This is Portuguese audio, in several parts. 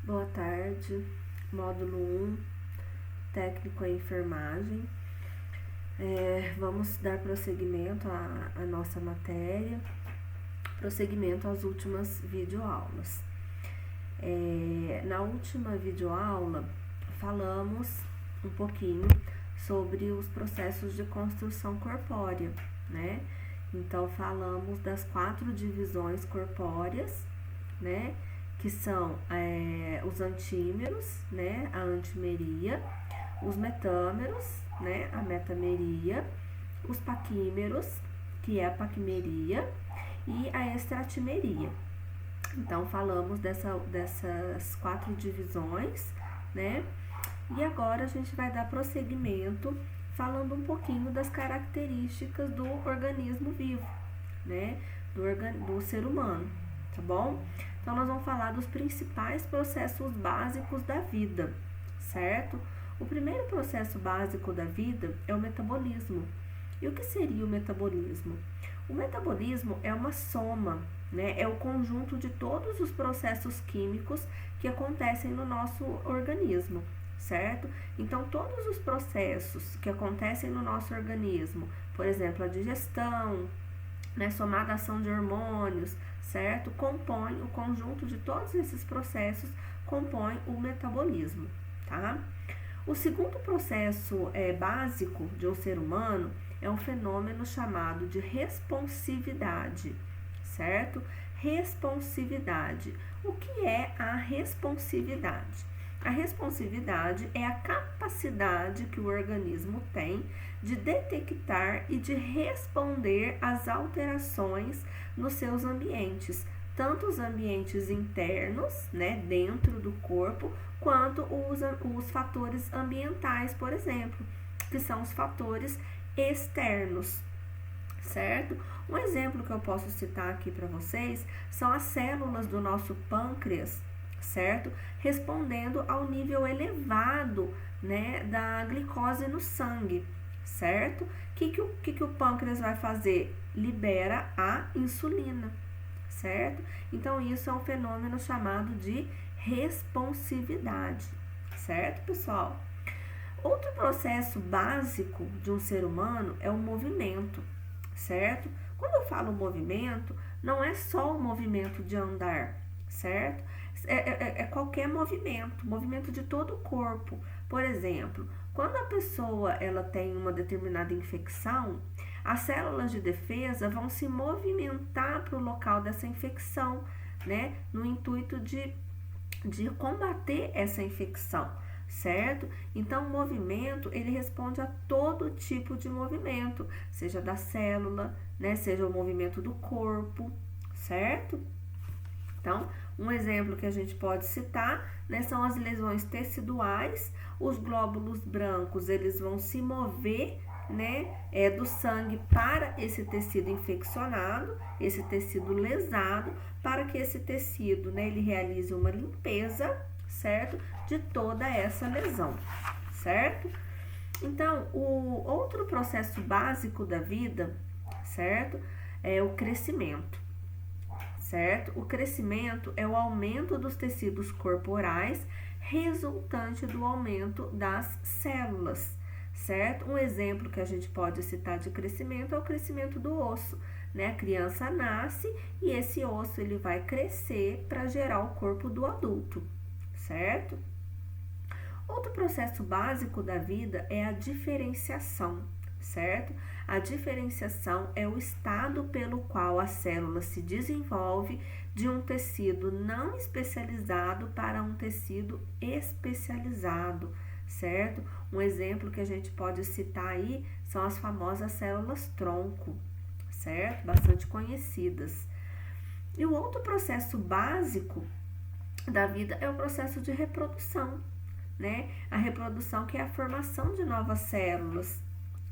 Boa tarde, módulo 1, técnico em enfermagem. Vamos dar prosseguimento à nossa matéria, prosseguimento às últimas videoaulas. Na última videoaula, falamos um pouquinho sobre os processos de construção corpórea, né? Então, falamos das 4 divisões corpóreas, né? Que são os antímeros, né, a antimeria, os metâmeros, né, a metameria, os paquímeros, que é a paquimeria, e a estratimeria. Então, falamos dessas 4 divisões, né, e agora a gente vai dar prosseguimento falando um pouquinho das características do organismo vivo, né, do ser humano, tá bom? Então, nós vamos falar dos principais processos básicos da vida, certo? O primeiro processo básico da vida é o metabolismo. E o que seria o metabolismo? O metabolismo é uma soma, né? É o conjunto de todos os processos químicos que acontecem no nosso organismo, certo? Então, todos os processos que acontecem no nosso organismo, por exemplo, a digestão, né, somada ação de hormônios, certo? Compõe o conjunto de todos esses processos, compõe o metabolismo, tá? O segundo processo básico de um ser humano é um fenômeno chamado de responsividade, certo? Responsividade. O que é a responsividade? A responsividade é a capacidade que o organismo tem de detectar e de responder às alterações nos seus ambientes, tanto os ambientes internos, né, dentro do corpo, quanto os fatores ambientais, por exemplo, que são os fatores externos, certo? Um exemplo que eu posso citar aqui para vocês são as células do nosso pâncreas, certo? Respondendo ao nível elevado, né, da glicose no sangue, certo? O que o pâncreas vai fazer? Libera a insulina, certo? Então, isso é um fenômeno chamado de responsividade, certo, pessoal? Outro processo básico de um ser humano é o movimento, certo? Quando eu falo movimento, não é só o movimento de andar, certo? É qualquer movimento de todo o corpo. Por exemplo, quando a pessoa ela tem uma determinada infecção, as células de defesa vão se movimentar para o local dessa infecção, né? No intuito de combater essa infecção, certo? Então, o movimento, ele responde a todo tipo de movimento, seja da célula, né? Seja o movimento do corpo, certo? Então, um exemplo que a gente pode citar, né, são as lesões teciduais. Os glóbulos brancos, eles vão se mover, né, do sangue para esse tecido infeccionado, esse tecido lesado, para que esse tecido, né, ele realize uma limpeza, certo, de toda essa lesão, certo? Então, o outro processo básico da vida, certo, é o crescimento. Certo? O crescimento é o aumento dos tecidos corporais resultante do aumento das células, certo? Um exemplo que a gente pode citar de crescimento é o crescimento do osso, né? A criança nasce e esse osso ele vai crescer para gerar o corpo do adulto, certo? Outro processo básico da vida é a diferenciação, certo? A diferenciação é o estado pelo qual a célula se desenvolve de um tecido não especializado para um tecido especializado, certo? Um exemplo que a gente pode citar aí são as famosas células tronco, certo? Bastante conhecidas. E o outro processo básico da vida é o processo de reprodução, né? A reprodução, que é a formação de novas células,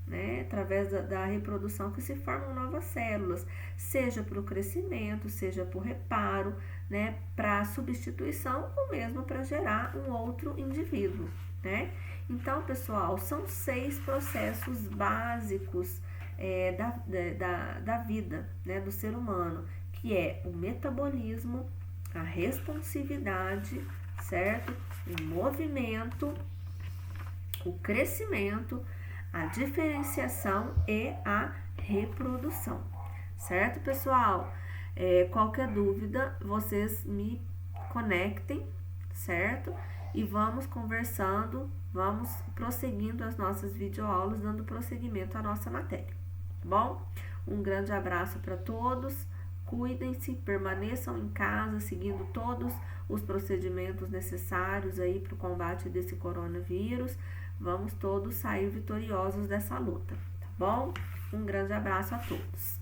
né? Através da reprodução que se formam novas células, seja para o crescimento, seja para o reparo, né? Para a substituição ou mesmo para gerar um outro indivíduo, né? Então, pessoal, são 6 processos básicos da vida, né? Do ser humano, que é o metabolismo, a responsividade, certo? O movimento, o crescimento, a diferenciação e a reprodução, certo, pessoal? Qualquer dúvida, vocês me conectem, certo? E vamos conversando, vamos prosseguindo as nossas videoaulas, dando prosseguimento à nossa matéria, tá bom? Um grande abraço para todos, cuidem-se, permaneçam em casa, seguindo todos os procedimentos necessários aí para o combate desse coronavírus. Vamos todos sair vitoriosos dessa luta, tá bom? Um grande abraço a todos.